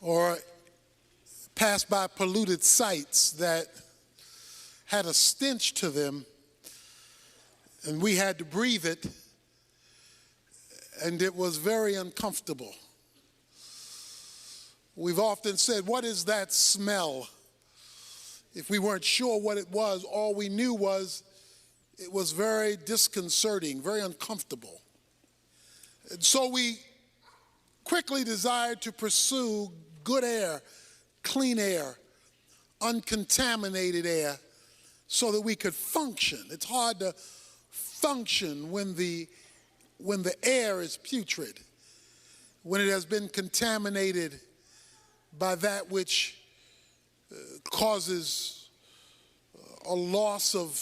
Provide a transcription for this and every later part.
or pass by polluted sites that had a stench to them, and we had to breathe it, and it was very uncomfortable. We've often said, what is that smell? If we weren't sure what it was, all we knew was it was very disconcerting, very uncomfortable. And so we quickly desired to pursue good air, clean air, uncontaminated air, so that we could function. It's hard to function when the air is putrid, when it has been contaminated by that which causes a loss of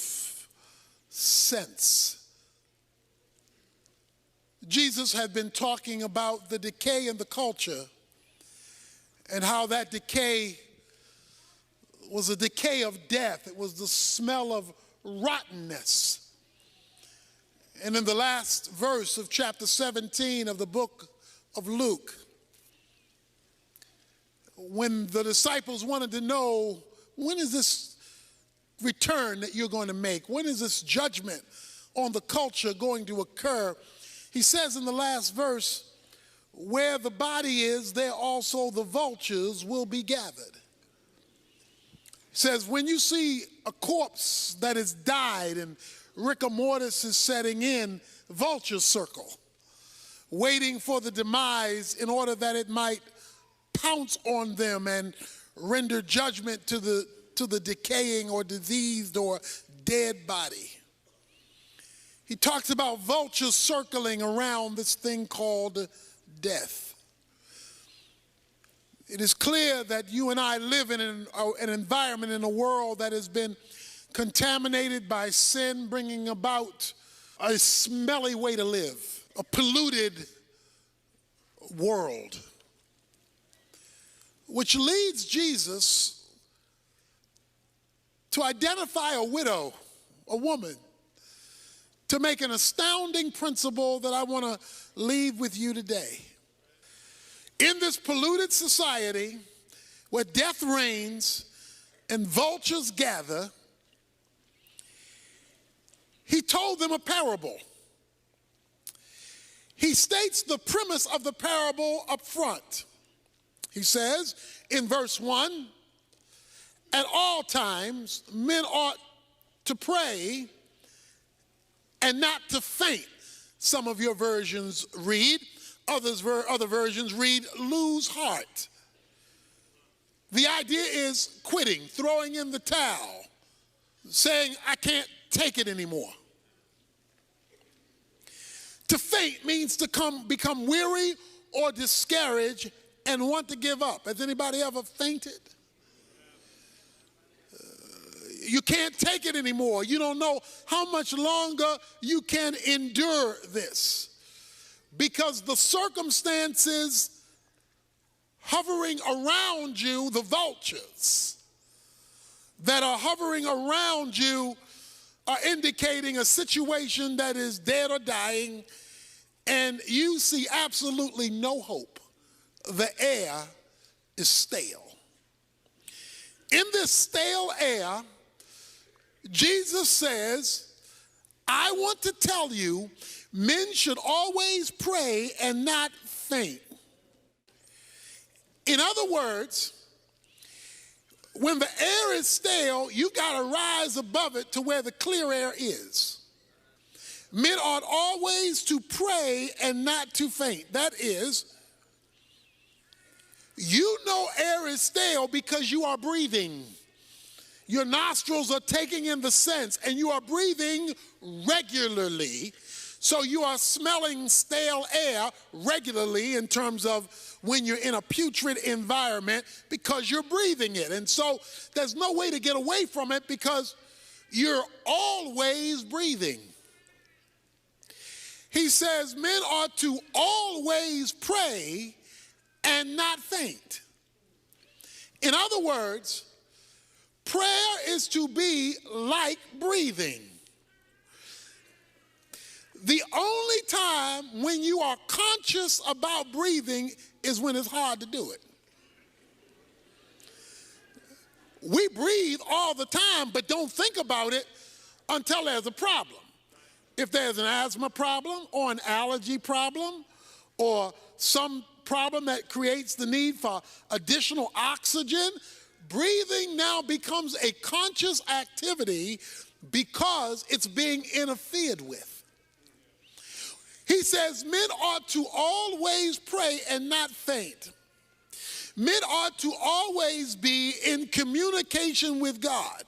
sense. Jesus had been talking about the decay in the culture and how that decay was a decay of death. It was the smell of rottenness. And in the last verse of chapter 17 of the book of Luke, when the disciples wanted to know, when is this return that you're going to make? When is this judgment on the culture going to occur? He says in the last verse, where the body is, there also the vultures will be gathered. He says, when you see a corpse that has died and rigor mortis is setting in, vultures circle, waiting for the demise in order that it might pounce on them and render judgment to the decaying or diseased or dead body. He talks about vultures circling around this thing called death. It is clear that you and I live in an environment, in a world that has been contaminated by sin, bringing about a smelly way to live, a polluted world, which leads Jesus to identify a widow, a woman, to make an astounding principle that I want to leave with you today. In this polluted society where death reigns and vultures gather, he told them a parable. He states the premise of the parable up front. He says in verse 1, at all times men ought to pray and not to faint. Some of your versions read, other versions read, lose heart. The idea is quitting, throwing in the towel, saying, I can't take it anymore. To faint means to become weary or discouraged and want to give up. Has anybody ever fainted? You can't take it anymore. You don't know how much longer you can endure this, because the circumstances hovering around you, the vultures that are hovering around you, are indicating a situation that is dead or dying, and you see absolutely no hope. The air is stale. In this stale air, Jesus says, I want to tell you, men should always pray and not faint. In other words, when the air is stale, you got to rise above it to where the clear air is. Men ought always to pray and not to faint. That is, you know air is stale because you are breathing. Your nostrils are taking in the scents, and you are breathing regularly. So you are smelling stale air regularly in terms of when you're in a putrid environment, because you're breathing it. And so there's no way to get away from it because you're always breathing. He says men ought to always pray and not faint. In other words, prayer is to be like breathing. The only time when you are conscious about breathing is when it's hard to do it. We breathe all the time, but don't think about it until there's a problem. If there's an asthma problem or an allergy problem or some problem that creates the need for additional oxygen, breathing now becomes a conscious activity because it's being interfered with. He says men ought to always pray and not faint. Men ought to always be in communication with God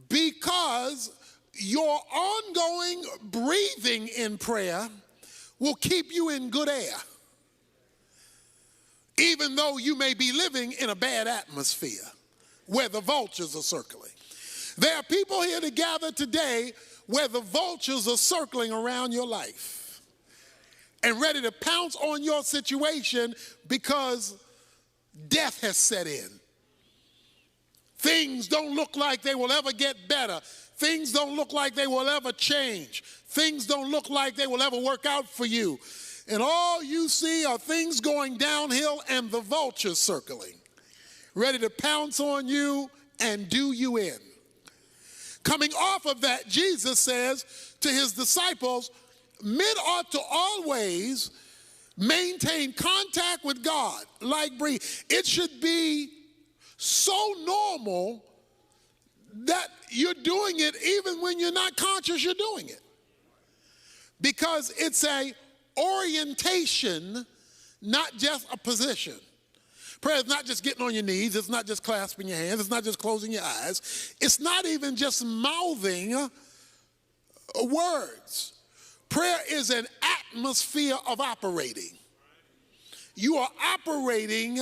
because your ongoing breathing in prayer will keep you in good air, even though you may be living in a bad atmosphere where the vultures are circling. There are people here to gather today where the vultures are circling around your life and ready to pounce on your situation because death has set in. Things don't look like they will ever get better. Things don't look like they will ever change. Things don't look like they will ever work out for you. And all you see are things going downhill and the vultures circling, ready to pounce on you and do you in. Coming off of that, Jesus says to his disciples, men ought to always maintain contact with God like breathe. It should be so normal that you're doing it even when you're not conscious you're doing it. Because it's a orientation, not just a position. Prayer is not just getting on your knees. It's not just clasping your hands. It's not just closing your eyes. It's not even just mouthing words. Prayer is an atmosphere of operating. You are operating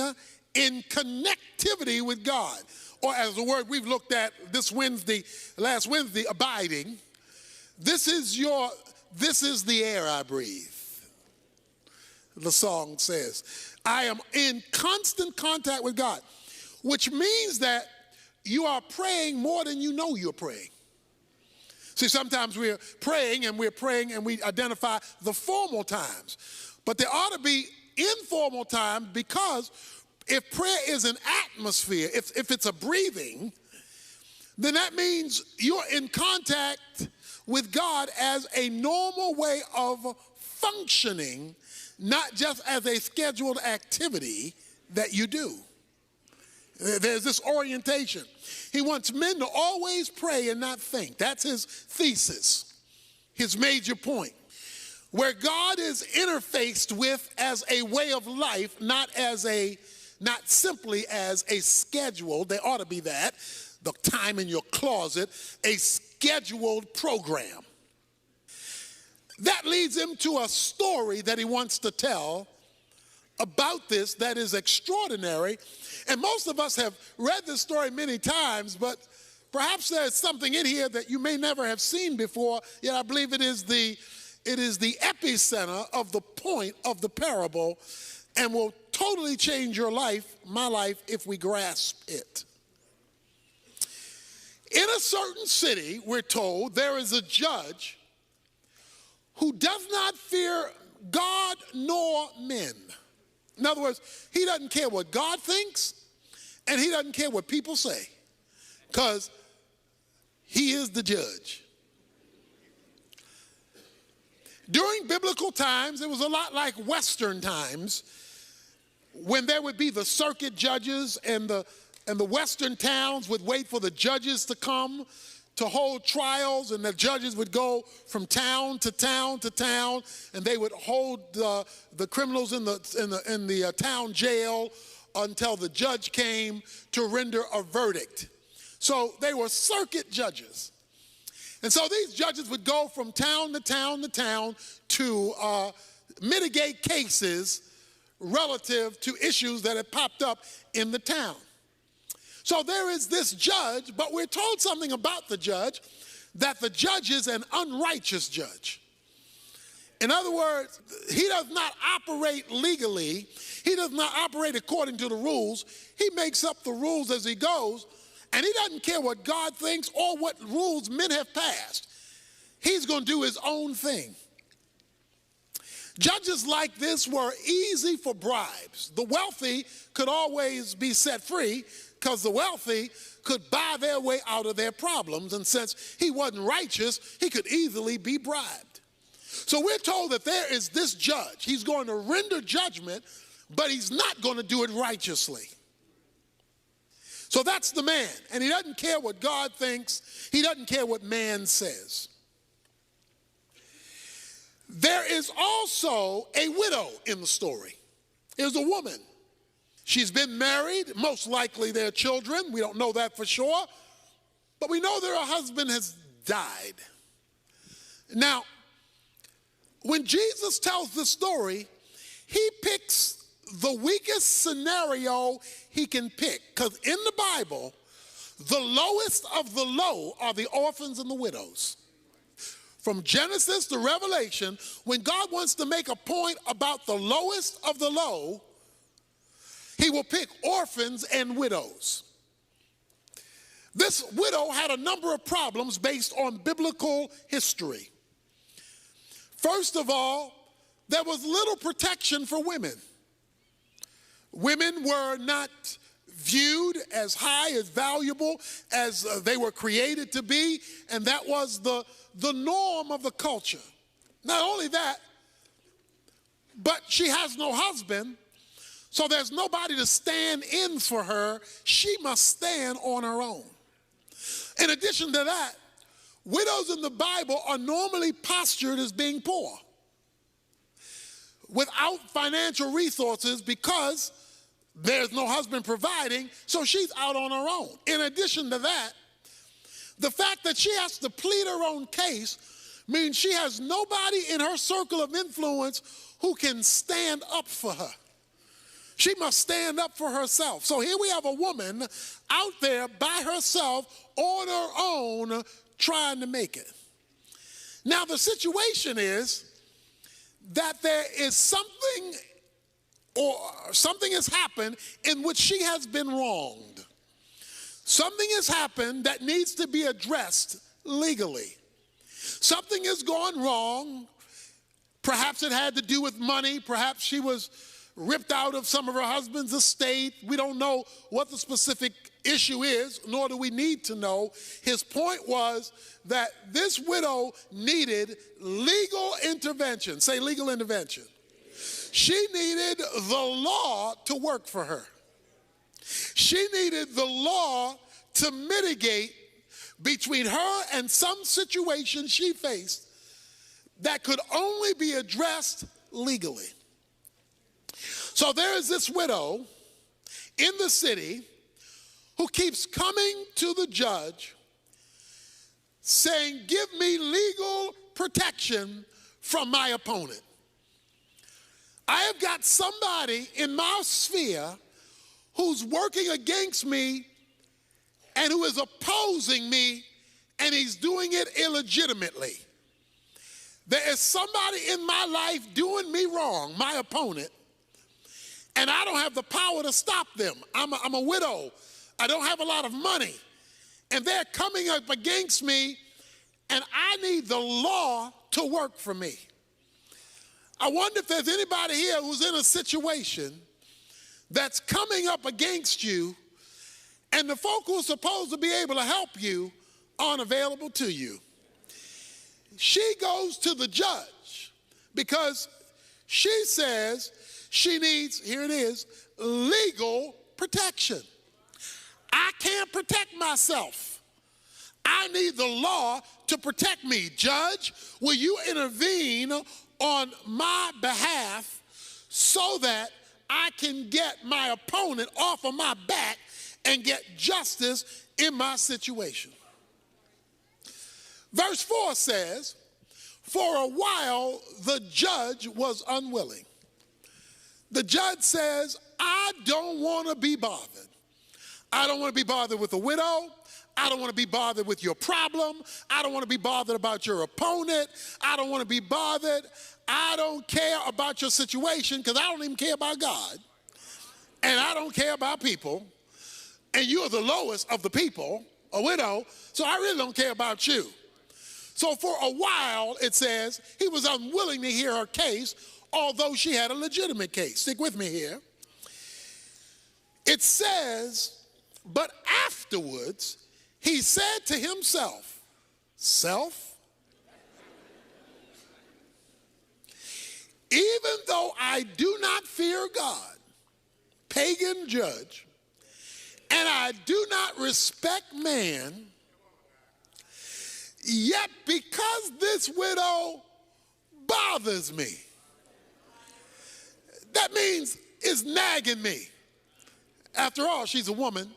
in connectivity with God. Or as the word we've looked at last Wednesday, abiding. This is the air I breathe. The song says, I am in constant contact with God, which means that you are praying more than you know you're praying. See, sometimes we're praying and we identify the formal times. But there ought to be informal times because if prayer is an atmosphere, if it's a breathing, then that means you're in contact with God as a normal way of functioning, not just as a scheduled activity that you do. There's this orientation. He wants men to always pray and not think. That's his thesis, his major point. Where God is interfaced with as a way of life, not simply as a schedule. There ought to be that, the time in your closet, a scheduled program. That leads him to a story that he wants to tell about this that is extraordinary. And most of us have read this story many times, but perhaps there's something in here that you may never have seen before, yet I believe it is the epicenter of the point of the parable and will totally change your life, my life, if we grasp it. In a certain city, we're told, there is a judge who does not fear God nor men. In other words, he doesn't care what God thinks, and he doesn't care what people say, because he is the judge. During biblical times, it was a lot like Western times, when there would be the circuit judges and the Western towns would wait for the judges to come to hold trials, and the judges would go from town to town to town, and they would hold the criminals in the town jail until the judge came to render a verdict. So they were circuit judges. And so these judges would go from town to town to town to mitigate cases relative to issues that had popped up in the town. So there is this judge, but we're told something about the judge, that the judge is an unrighteous judge. In other words, he does not operate legally. He does not operate according to the rules. He makes up the rules as he goes, and he doesn't care what God thinks or what rules men have passed. He's going to do his own thing. Judges like this were easy for bribes. The wealthy could always be set free. because the wealthy could buy their way out of their problems, and since he wasn't righteous, he could easily be bribed. So we're told that there is this judge. He's going to render judgment, but he's not going to do it righteously. So that's the man, and he doesn't care what God thinks. He doesn't care what man says. There is also a widow in the story. There's a woman. She's been married. Most likely they're children. We don't know that for sure. But we know that her husband has died. Now, when Jesus tells the story, he picks the weakest scenario he can pick. Because in the Bible, the lowest of the low are the orphans and the widows. From Genesis to Revelation, when God wants to make a point about the lowest of the low, he will pick orphans and widows. This widow had a number of problems based on biblical history. First of all, there was little protection for women. Women were not viewed as high, as valuable as they were created to be, and that was the norm of the culture. Not only that, but she has no husband, so there's nobody to stand in for her. She must stand on her own. In addition to that, widows in the Bible are normally postured as being poor, without financial resources, because there's no husband providing, so she's out on her own. In addition to that, the fact that she has to plead her own case means she has nobody in her circle of influence who can stand up for her. She must stand up for herself. So here we have a woman out there by herself on her own trying to make it. Now the situation is that there is something has happened in which she has been wronged. Something has happened that needs to be addressed legally. Something has gone wrong. Perhaps it had to do with money. Perhaps she was ripped out of some of her husband's estate. We don't know what the specific issue is, nor do we need to know. His point was that this widow needed legal intervention. Say legal intervention. She needed the law to work for her. She needed the law to mitigate between her and some situation she faced that could only be addressed legally. So there is this widow in the city who keeps coming to the judge saying, give me legal protection from my opponent. I have got somebody in my sphere who's working against me and who is opposing me, and he's doing it illegitimately. There is somebody in my life doing me wrong, my opponent, and I don't have the power to stop them. I'm a widow. I don't have a lot of money, and they're coming up against me, and I need the law to work for me. I wonder if there's anybody here who's in a situation that's coming up against you, and the folk who are supposed to be able to help you aren't available to you. She goes to the judge because she says she needs, here it is, legal protection. I can't protect myself. I need the law to protect me. Judge, will you intervene on my behalf so that I can get my opponent off of my back and get justice in my situation? Verse 4 says, for a while the judge was unwilling. The judge says, I don't want to be bothered. I don't want to be bothered with a widow. I don't want to be bothered with your problem. I don't want to be bothered about your opponent. I don't want to be bothered. I don't care about your situation because I don't even care about God. And I don't care about people. And you are the lowest of the people, a widow, so I really don't care about you. So for a while, it says, he was unwilling to hear her case, although she had a legitimate case. Stick with me here. It says, But afterwards, he said to himself, self, even though I do not fear God, pagan judge, and I do not respect man, yet because this widow bothers me, that means it's nagging me. After all, she's a woman.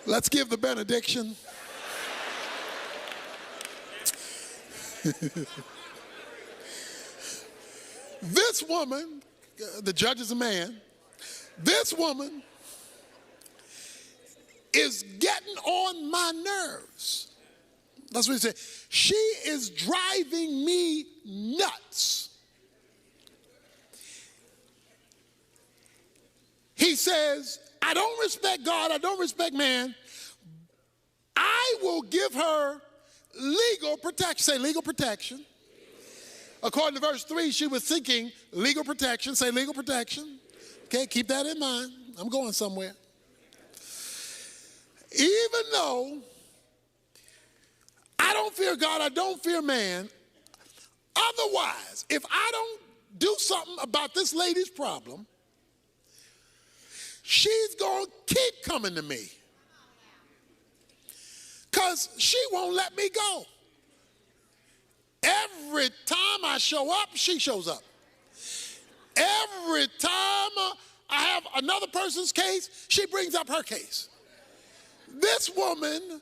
Let's give the benediction. This woman, the judge is a man, this woman is getting on my nerves. That's what he said. She is driving me nuts. He says, I don't respect God, I don't respect man. I will give her legal protection. Say legal protection. According to verse 3, she was seeking legal protection. Say legal protection. Okay, keep that in mind. I'm going somewhere. Even though I don't fear God, I don't fear man, otherwise, if I don't do something about this lady's problem, she's going to keep coming to me because she won't let me go. Every time I show up, she shows up. Every time I have another person's case, she brings up her case. This woman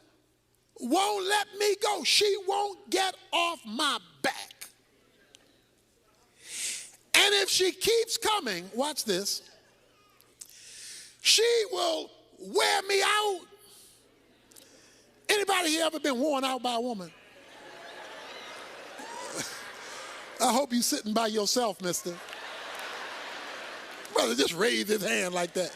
won't let me go. She won't get off my back. And if she keeps coming, watch this, she will wear me out. Anybody here ever been worn out by a woman? I hope you're sitting by yourself, mister. Brother, just raise his hand like that.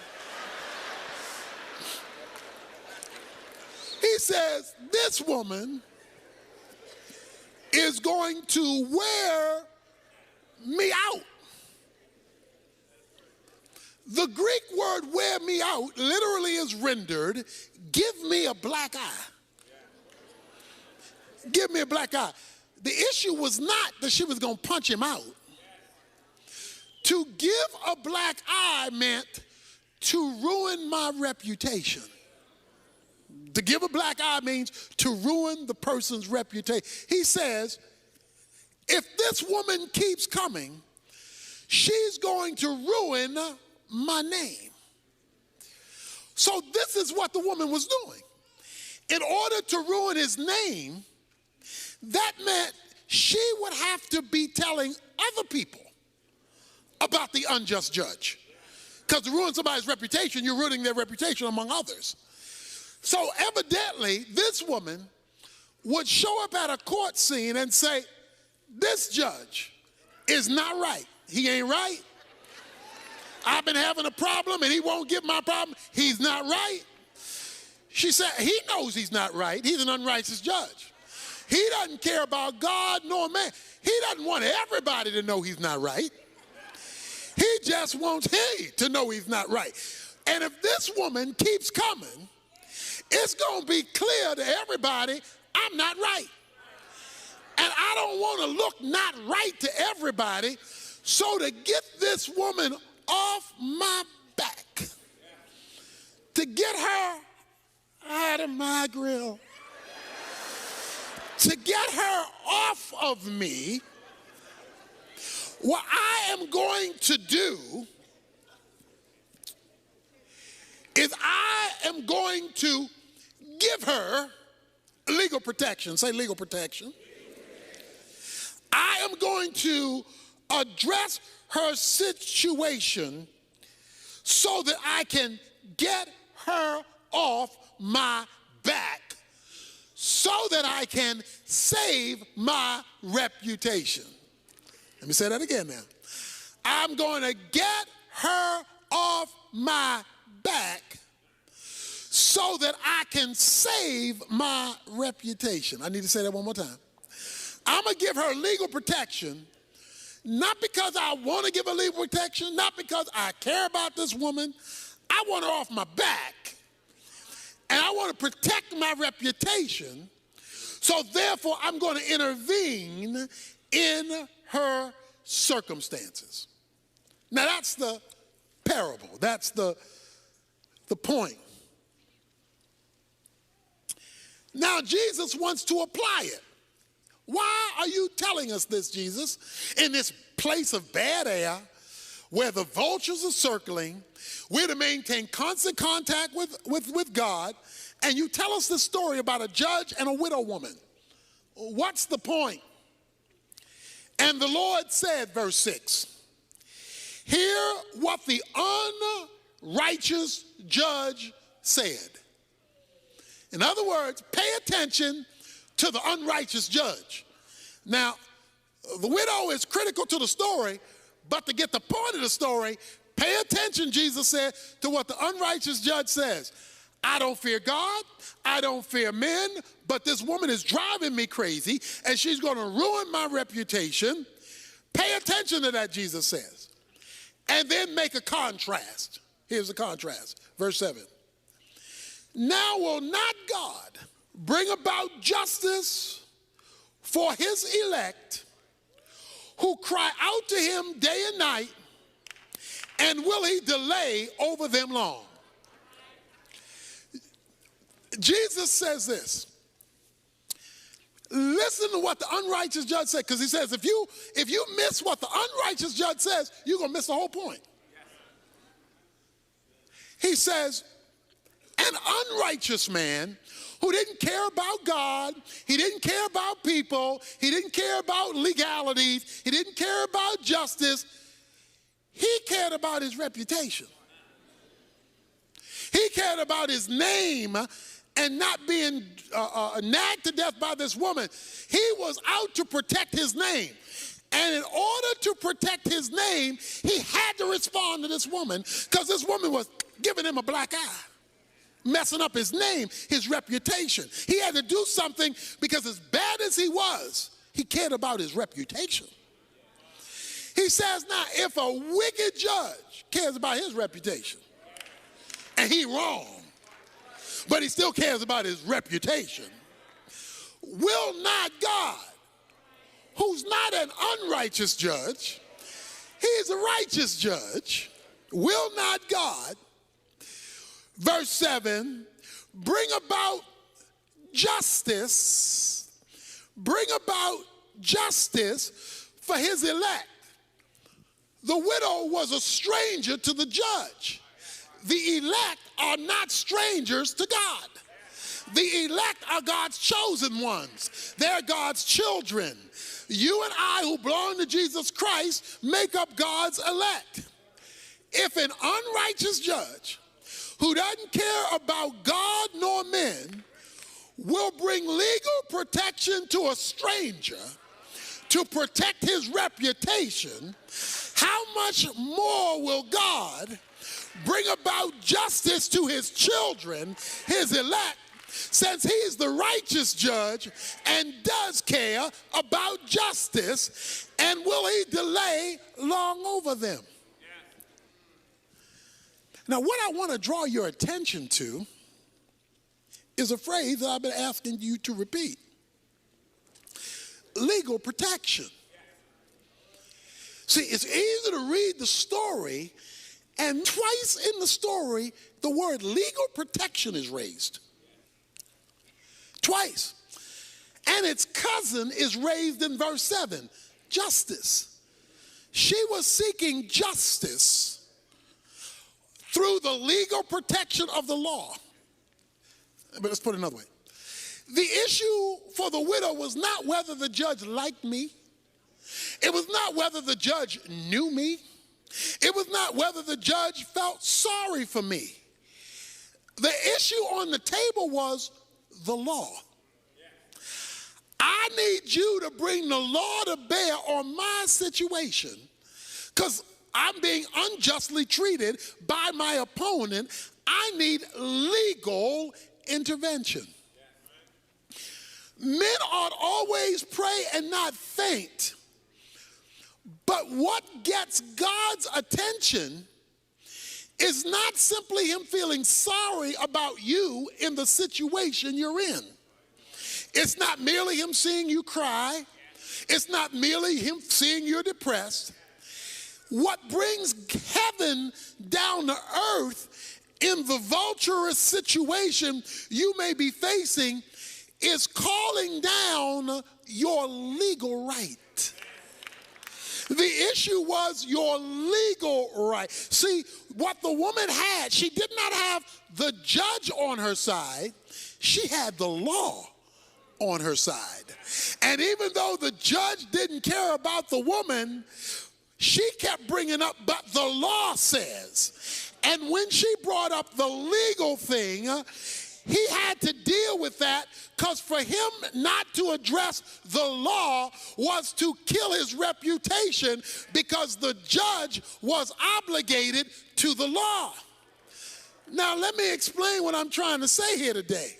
He says, this woman is going to wear me out. The Greek word wear me out literally is rendered, give me a black eye. Give me a black eye. The issue was not that she was going to punch him out. To give a black eye meant to ruin my reputation. To give a black eye means to ruin the person's reputation. He says, if this woman keeps coming, she's going to ruin my name. So this is what the woman was doing. In order to ruin his name, that meant she would have to be telling other people about the unjust judge. Because to ruin somebody's reputation, you're ruining their reputation among others. So evidently, this woman would show up at a court scene and say, this judge is not right. He ain't right. I've been having a problem and he won't give my problem. He's not right. She said, he knows he's not right. He's an unrighteous judge. He doesn't care about God nor man. He doesn't want everybody to know he's not right. He just wants him to know he's not right. And if this woman keeps coming, it's going to be clear to everybody, I'm not right. And I don't want to look not right to everybody. So to get this woman off my back, to get her out of my grill, to get her off of me, what I am going to do is I am going to give her legal protection. Say legal protection. I am going to address her situation so that I can get her off my back, so that I can save my reputation. Let me say that again now. I'm going to get her off my back so that I can save my reputation. I need to say that one more time. I'm going to give her legal protection, not because I want to give her legal protection, not because I care about this woman. I want her off my back, and I want to protect my reputation, so therefore I'm going to intervene in her circumstances. Now that's the parable. That's the point. Now Jesus wants to apply it. Why are you telling us this, Jesus? In this place of bad air, where the vultures are circling, we're to maintain constant contact with God, and you tell us this story about a judge and a widow woman. What's the point? And the Lord said, verse 6, hear what the unrighteous judge said. In other words, pay attention to the unrighteous judge. Now, the widow is critical to the story, but to get the point of the story, pay attention, Jesus said, to what the unrighteous judge says. I don't fear God, I don't fear men, but this woman is driving me crazy, and she's going to ruin my reputation. Pay attention to that, Jesus says. And then make a contrast. Here's the contrast. Verse 7. Now will not God bring about justice for his elect who cry out to him day and night, and will he delay over them long? Jesus says this. Listen to what the unrighteous judge said, because he says if you miss what the unrighteous judge says, you're going to miss the whole point. He says, an unrighteous man who didn't care about God, he didn't care about people, he didn't care about legalities, he didn't care about justice, he cared about his reputation. He cared about his name and not being nagged to death by this woman. He was out to protect his name. And in order to protect his name, he had to respond to this woman, because this woman was giving him a black eye, messing up his name, his reputation. He had to do something, because as bad as he was, he cared about his reputation. He says, now, if a wicked judge cares about his reputation, and he wrong, but he still cares about his reputation, will not God, who's not an unrighteous judge, he's a righteous judge, will not God, verse 7, bring about justice for his elect? The widow was a stranger to the judge. The elect are not strangers to God. The elect are God's chosen ones. They're God's children. You and I, who belong to Jesus Christ, make up God's elect. If an unrighteous judge who doesn't care about God nor men will bring legal protection to a stranger to protect his reputation, how much more will God bring about justice to his children, his elect, since he's the righteous judge and does care about justice, and will he delay long over them? Now, what I want to draw your attention to is a phrase that I've been asking you to repeat. Legal protection. See, it's easy to read the story, and twice in the story, the word legal protection is raised. Twice. And its cousin is raised in verse 7, justice. She was seeking justice through the legal protection of the law. But let's put it another way. The issue for the widow was not whether the judge liked me. It was not whether the judge knew me. It was not whether the judge felt sorry for me. The issue on the table was the law. I need you to bring the law to bear on my situation, because I'm being unjustly treated by my opponent. I need legal intervention. Men ought always pray and not faint. But what gets God's attention is not simply him feeling sorry about you in the situation you're in. It's not merely him seeing you cry. It's not merely him seeing you're depressed. What brings heaven down to earth in the vulturous situation you may be facing is calling down your legal right. The issue was your legal right. See, what the woman had, she did not have the judge on her side. She had the law on her side. And even though the judge didn't care about the woman, she kept bringing up, but the law says. And when she brought up the legal thing, he had to deal with that, because for him not to address the law was to kill his reputation, because the judge was obligated to the law. Now let me explain what I'm trying to say here today.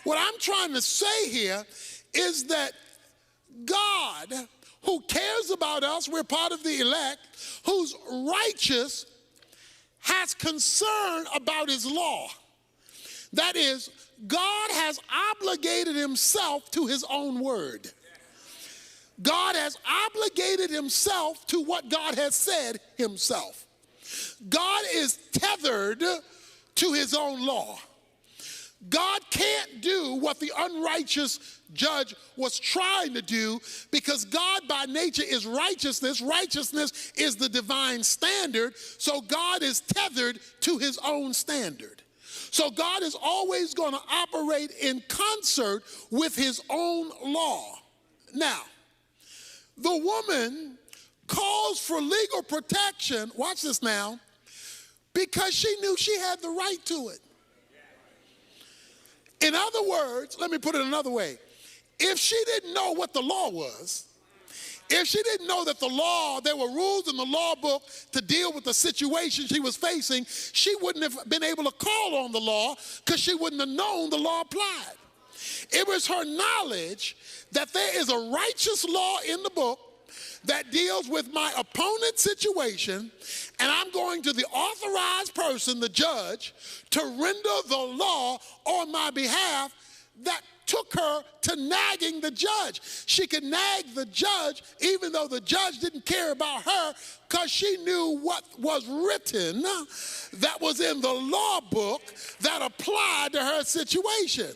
What I'm trying to say here is that God, who cares about us, we're part of the elect, who's righteous, has concern about his law. That is, God has obligated himself to his own word. God has obligated himself to what God has said himself. God is tethered to his own law. God can't do what the unrighteous judge was trying to do, because God by nature is righteousness. Righteousness is the divine standard, so God is tethered to his own standard. So God is always going to operate in concert with his own law. Now, the woman calls for legal protection, watch this now, because she knew she had the right to it. In other words, let me put it another way. If she didn't know what the law was, if she didn't know that the law, there were rules in the law book to deal with the situation she was facing, she wouldn't have been able to call on the law, because she wouldn't have known the law applied. It was her knowledge that there is a righteous law in the book that deals with my opponent's situation, and I'm going to the authorized person, the judge, to render the law on my behalf, that took her to nagging the judge. She could nag the judge even though the judge didn't care about her, because she knew what was written that was in the law book that applied to her situation.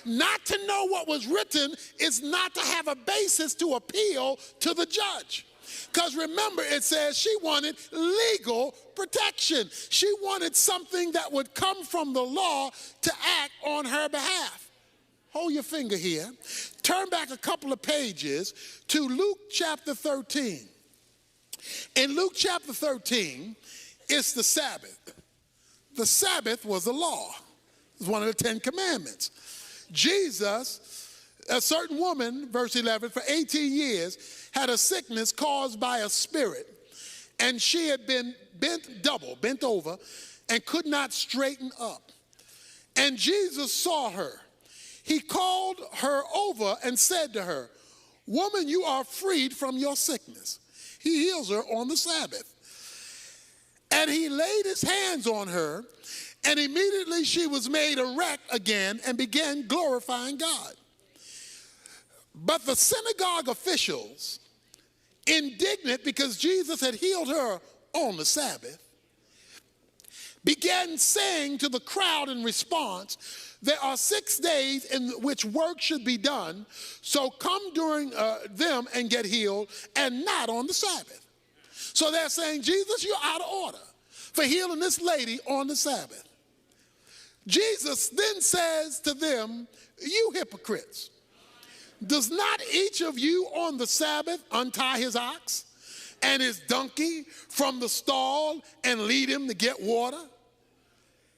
Not to know what was written is not to have a basis to appeal to the judge. Because remember, it says she wanted legal protection. She wanted something that would come from the law to act on her behalf. Hold your finger here. Turn back a couple of pages to Luke chapter 13. In Luke chapter 13, it's the Sabbath. The Sabbath was a law. It was one of the 10 Commandments. Jesus, a certain woman, verse 11, for 18 years had a sickness caused by a spirit, and she had been bent over, and could not straighten up. And Jesus saw her. He called her over and said to her, "Woman, you are freed from your sickness." He heals her on the Sabbath. And he laid his hands on her, and immediately she was made erect again and began glorifying God. But the synagogue officials, indignant because Jesus had healed her on the Sabbath, began saying to the crowd in response, "There are 6 days in which work should be done, so come during them and get healed, and not on the Sabbath." So they're saying, Jesus, you're out of order for healing this lady on the Sabbath. Jesus then says to them, "You hypocrites, does not each of you on the Sabbath untie his ox and his donkey from the stall and lead him to get water?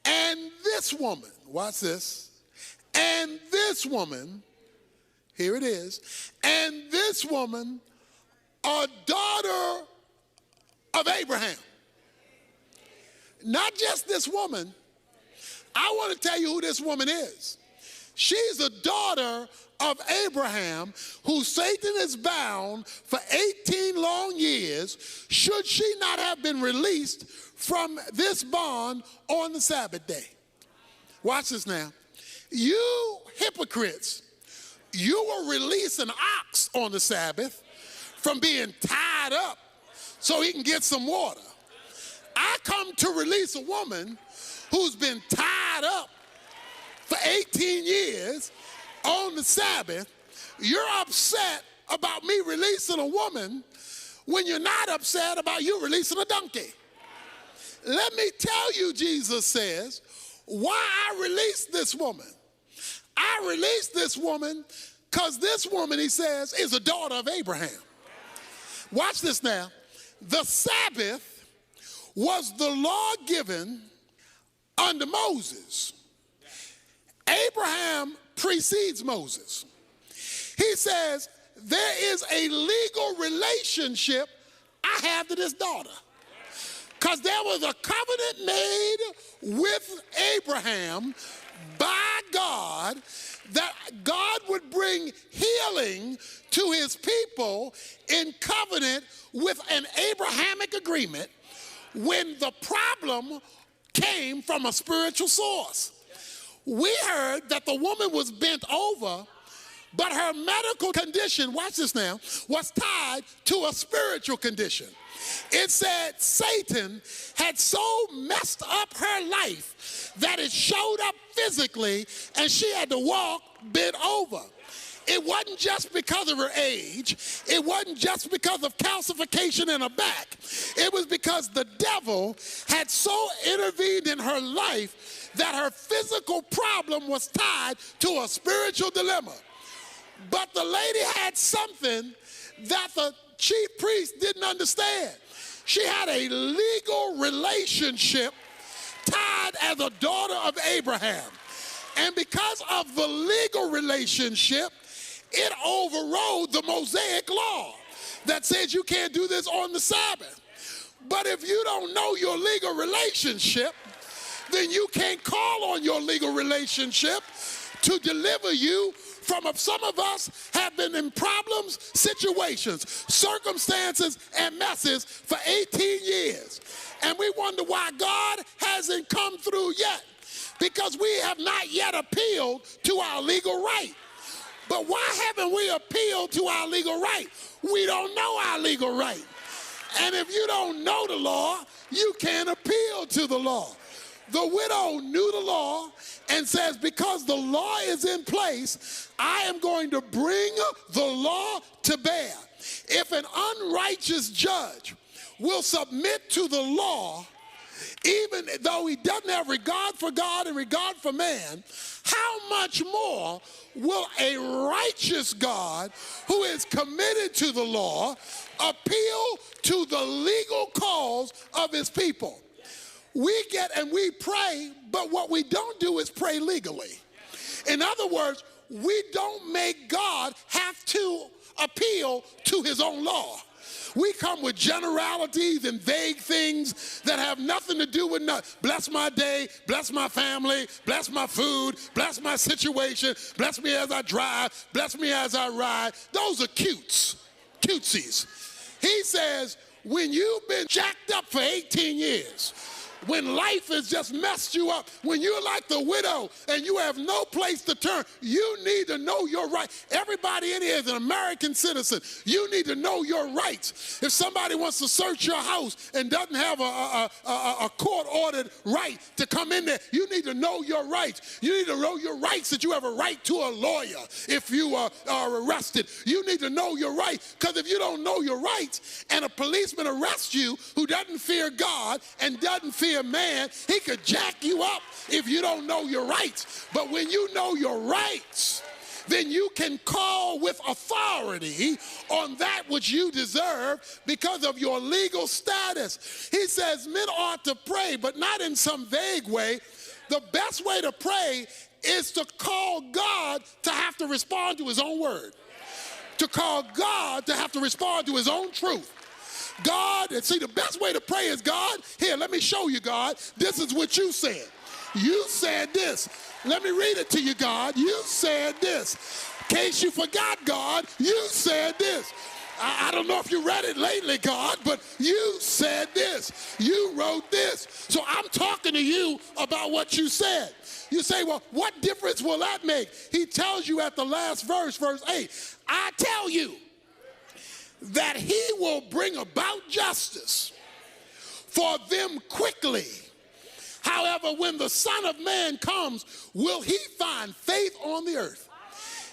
And this woman," watch this, "and this woman," here it is, "and this woman, a daughter of Abraham. Not just this woman. I want to tell you who this woman is. She's a daughter of Abraham, who Satan is bound for 18 long years, should she not have been released from this bond on the Sabbath day. Watch this now. You hypocrites, you will release an ox on the Sabbath from being tied up so he can get some water. I come to release a woman who's been tied up for 18 years on the Sabbath. You're upset about me releasing a woman when you're not upset about you releasing a donkey. Let me tell you, Jesus says, why I released this woman. I released this woman because this woman, he says, is a daughter of Abraham. Watch this now. The Sabbath was the law given under Moses. Abraham precedes Moses. He says, there is a legal relationship I have to this daughter. Because there was a covenant made with Abraham by God that God would bring healing to his people in covenant with an Abrahamic agreement when the problem came from a spiritual source. We heard that the woman was bent over, but her medical condition, watch this now, was tied to a spiritual condition. It said Satan had so messed up her life that it showed up physically and she had to walk bent over. It wasn't just because of her age. It wasn't just because of calcification in her back. It was because the devil had so intervened in her life that her physical problem was tied to a spiritual dilemma. But the lady had something that the chief priest didn't understand. She had a legal relationship tied as a daughter of Abraham. And because of the legal relationship, it overrode the Mosaic law that says you can't do this on the Sabbath. But if you don't know your legal relationship, then you can't call on your legal relationship to deliver you from some of us have been in problems, situations, circumstances, and messes for 18 years. And we wonder why God hasn't come through yet, because we have not yet appealed to our legal right. But why haven't we appealed to our legal right? We don't know our legal right. And if you don't know the law, you can't appeal to the law. The widow knew the law and says, because the law is in place, I am going to bring the law to bear. If an unrighteous judge will submit to the law, even though he doesn't have regard for God and regard for man, how much more will a righteous God who is committed to the law appeal to the legal cause of his people? We get and we pray, but what we don't do is pray legally. In other words, we don't make God have to appeal to his own law. We come with generalities and vague things that have nothing to do with nothing. Bless my day, bless my family, bless my food, bless my situation, bless me as I drive, bless me as I ride. Those are cutesies. He says, when you've been jacked up for 18 years, when life has just messed you up, when you're like the widow and you have no place to turn, you need to know your rights. Everybody in here is an American citizen. You need to know your rights. If somebody wants to search your house and doesn't have a court-ordered right to come in there, you need to know your rights. You need to know your rights that you have a right to a lawyer if you are arrested. You need to know your rights, because if you don't know your rights and a policeman arrests you who doesn't fear God and doesn't fear man, he could jack you up if you don't know your rights. But when you know your rights, then you can call with authority on that which you deserve because of your legal status. He says men ought to pray, but not in some vague way. The best way to pray is to call God to have to respond to his own word, to call God to have to respond to his own truth, God, and see, the best way to pray is, God, here, let me show you, God. This is what you said. You said this. Let me read it to you, God. You said this. In case you forgot, God, you said this. I don't know if you read it lately, God, but you said this. You wrote this. So I'm talking to you about what you said. You say, well, what difference will that make? He tells you at the last verse, verse 8, I tell you that he will bring about justice for them quickly. However, when the Son of Man comes, will he find faith on the earth?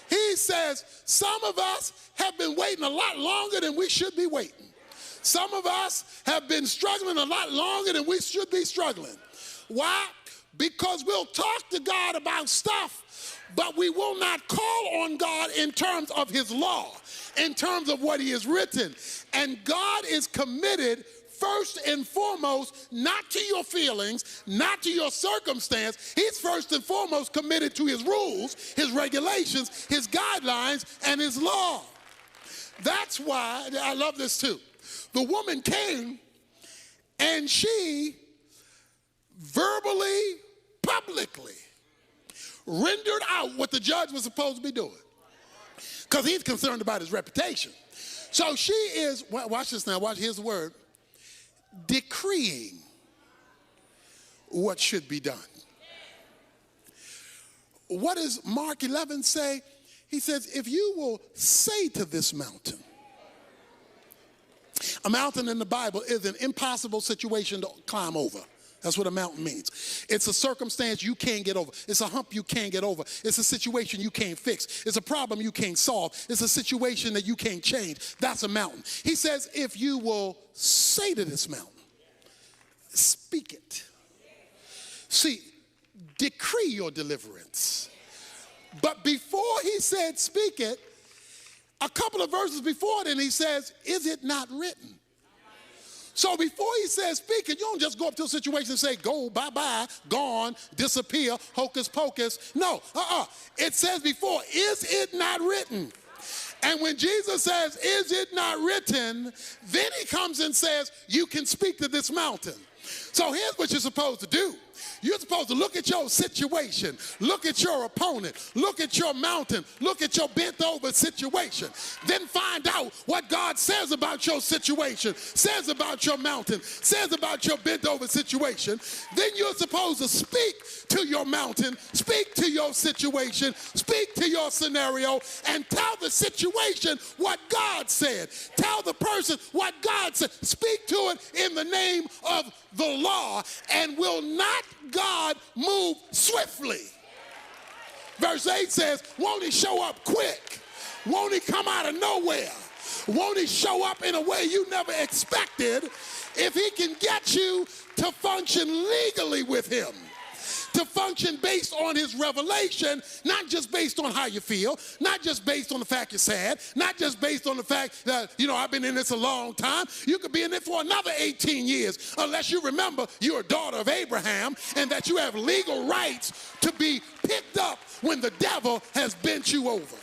He says, some of us have been waiting a lot longer than we should be waiting. Some of us have been struggling a lot longer than we should be struggling. Why? Because we'll talk to God about stuff, but we will not call on God in terms of his law, in terms of what he has written. And God is committed first and foremost, not to your feelings, not to your circumstance. He's first and foremost committed to his rules, his regulations, his guidelines, and his law. That's why, I love this too. The woman came and she verbally, publicly rendered out what the judge was supposed to be doing, because he's concerned about his reputation. So she is, watch this now, watch, here's the word, decreeing what should be done. What does Mark 11 say? He says, if you will say to this mountain, a mountain in the Bible is an impossible situation to climb over. That's what a mountain means. It's a circumstance you can't get over. It's a hump you can't get over. It's a situation you can't fix. It's a problem you can't solve. It's a situation that you can't change. That's a mountain. He says, if you will say to this mountain, speak it. See, decree your deliverance. But before he said speak it, a couple of verses before then he says, is it not written? So before he says speak it, you don't just go up to a situation and say, go, bye-bye, gone, disappear, hocus pocus. No, It says before, is it not written? And when Jesus says, is it not written, then he comes and says, you can speak to this mountain. So here's what you're supposed to do. You're supposed to look at your situation, look at your opponent, look at your mountain, look at your bent over situation, then find out what God says about your situation, says about your mountain, says about your bent over situation. Then you're supposed to speak to your mountain, speak to your situation, speak to your scenario, and tell the situation what God said. Tell the person what God said. Speak to it in the name of the law, and will not God move swiftly? Verse 8 says, won't he show up quick? Won't he come out of nowhere? Won't he show up in a way you never expected if he can get you to function legally with him? To function based on his revelation, not just based on how you feel, not just based on the fact you're sad, not just based on the fact that, I've been in this a long time. You could be in it for another 18 years unless you remember you're a daughter of Abraham and that you have legal rights to be picked up when the devil has bent you over.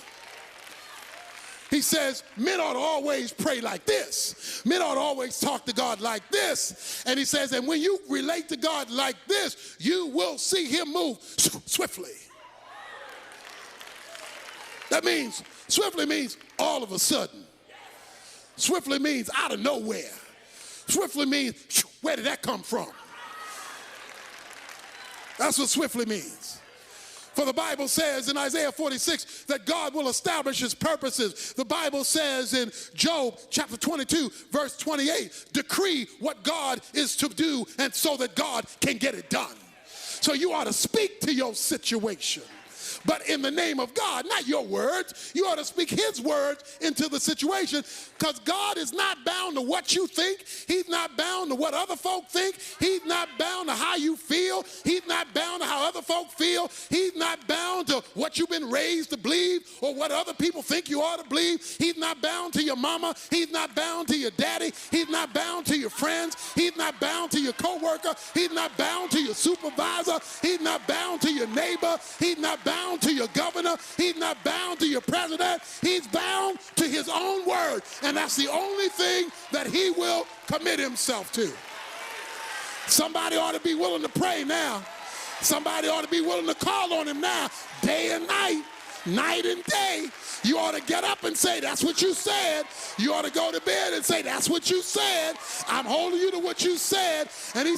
He says, men ought to always pray like this. Men ought to always talk to God like this. And he says, and when you relate to God like this, you will see him move swiftly. That means, swiftly means all of a sudden. Swiftly means out of nowhere. Swiftly means, where did that come from? That's what swiftly means. For the Bible says in Isaiah 46 that God will establish his purposes. The Bible says in Job chapter 22, verse 28, decree what God is to do and so that God can get it done. So you ought to speak to your situation, but in the name of God, not your words. You ought to speak his words into the situation, because God is not bound to what you think. He's not bound to what other folk think. He's not bound to how you feel. He's not bound to how other folk feel. He's not bound to what you've been raised to believe or what other people think you ought to believe. He's not bound to your mama. He's not bound to your daddy. He's not bound to your friends. He's not bound to your coworker. He's not bound to your supervisor. He's not bound to your neighbor. He's not bound to your governor. He's not bound to your president. He's bound to his own word. And that's the only thing that he will commit himself to. Somebody ought to be willing to pray now. Somebody ought to be willing to call on him now, day and night, night and day. You ought to get up and say, that's what you said. You ought to go to bed and say, that's what you said. I'm holding you to what you said. And he